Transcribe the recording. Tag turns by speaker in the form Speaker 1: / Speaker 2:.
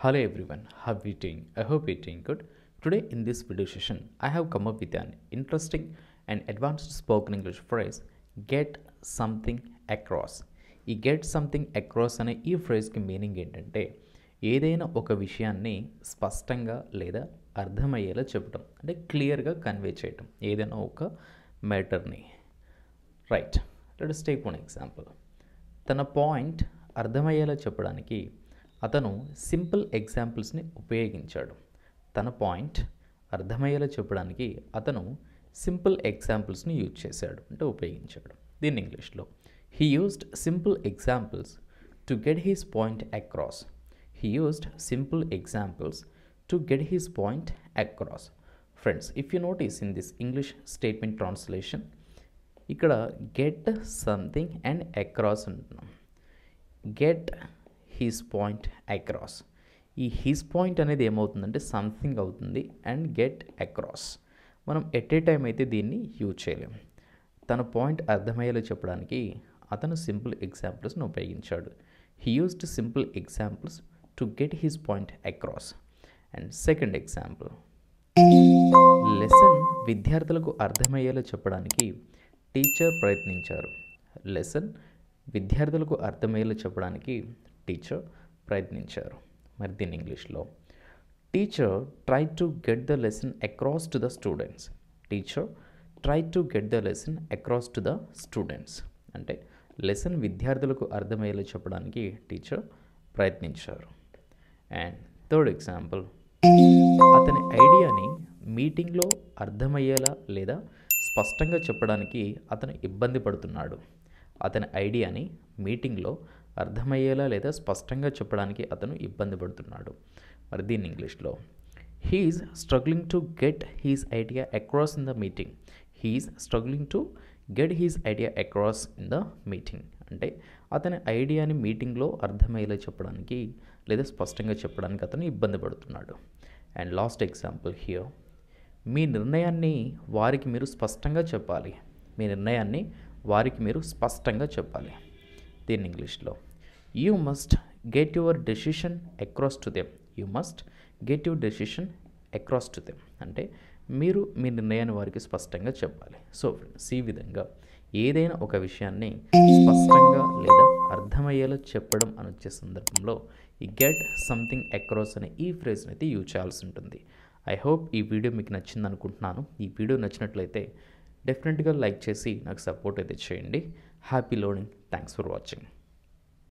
Speaker 1: Hello everyone, how are you doing? I hope you're doing good. Today in this video session, I have come up with an interesting and advanced spoken English phrase, get something across. ఈ get something across అనే ఈ ఫ్రేజ్కి meaning ఏంటంటే ఏదైనా ఒక విషయాన్ని స్పష్టంగా లేదా అర్థమయ్యేలా చెప్పడం అంటే క్లియర్గా కన్వే చేయడం ఏదైనా ఒక మ్యాటర్ని right. Let us take one example. తన పాయింట్ అర్థమయ్యేలా చెప్పడానికి అతను సింపుల్ ఎగ్జాంపుల్స్ని ఉపయోగించాడు. తన పాయింట్ అర్థమయ్యేలా చెప్పడానికి అతను సింపుల్ ఎగ్జాంపుల్స్ని యూజ్ చేశాడు అంటే ఉపయోగించాడు. దీన్ని ఇంగ్లీష్లో he used simple examples to get he's point across. He used simple examples to get he's point across. Friends, if you notice in this English statement translation ఇక్కడ గెట్ సంథింగ్ అండ్ అక్రాస్ అంటున్నాం. Get he's point across. ఈ he's point అనేది ఏమవుతుందంటే something అవుతుంది and get across మనం at a time అయితే దీన్ని use చేయలేం. తన పాయింట్ అర్థమయ్యేలా చెప్పడానికి అతను సింపుల్ ఎగ్జాంపుల్స్ని ఉపయోగించాడు. He used simple examples to get he's point across. And second example, lesson విద్యార్థులకు అర్థమయ్యేలా చెప్పడానికి టీచర్ ప్రయత్నించారు. లెసన్ విద్యార్థులకు అర్థమయ్యేలా చెప్పడానికి టీచర్ ప్రయత్నించారు. మరి దీని ఇంగ్లీష్లో teacher try to get the lesson across to the students. Teacher try to get the lesson across to the students అంటే లెసన్ విద్యార్థులకు అర్థమయ్యేలా చెప్పడానికి టీచర్ ప్రయత్నించారు. అండ్ థర్డ్ ఎగ్జాంపుల్, అతని ఐడియాని మీటింగ్లో అర్థమయ్యేలా లేదా స్పష్టంగా చెప్పడానికి అతను ఇబ్బంది పడుతున్నాడు. అతని ఐడియాని మీటింగ్లో అర్థమయ్యేలా లేదా స్పష్టంగా చెప్పడానికి అతను ఇబ్బంది పడుతున్నాడు. మరి దీన్ని ఇంగ్లీష్లో he's struggling to get his idea across in the meeting. He's struggling to get his idea across in the meeting అంటే అతని ఐడియాని మీటింగ్లో అర్థమయ్యేలా చెప్పడానికి లేదా స్పష్టంగా చెప్పడానికి అతను ఇబ్బంది పడుతున్నాడు. అండ్ లాస్ట్ ఎగ్జాంపుల్ హియర్, మీ నిర్ణయాన్ని వారికి మీరు స్పష్టంగా చెప్పాలి. మీ నిర్ణయాన్ని వారికి మీరు స్పష్టంగా చెప్పాలి. దీన్ని ఇంగ్లీష్లో you must get your decision across to them. You must get your decision across to them అంటే మీరు మీ నిర్ణయాన్ని వారికి స్పష్టంగా చెప్పాలి. సో ఫ్రెండ్స్, ఈ విధంగా ఏదైనా ఒక విషయాన్ని స్పష్టంగా లేదా అర్థమయ్యేలా చెప్పడం అని వచ్చే సందర్భంలో ఈ గెట్ సంథింగ్ అక్రాస్ అనే ఈ ఫ్రేజ్ని అయితే యూజ్ చేయాల్సి ఉంటుంది. ఐ హోప్ ఈ వీడియో మీకు నచ్చింది అనుకుంటున్నాను. ఈ వీడియో నచ్చినట్లయితే డెఫినెట్గా లైక్ చేసి నాకు సపోర్ట్ అయితే చేయండి. Happy learning. Thanks for watching.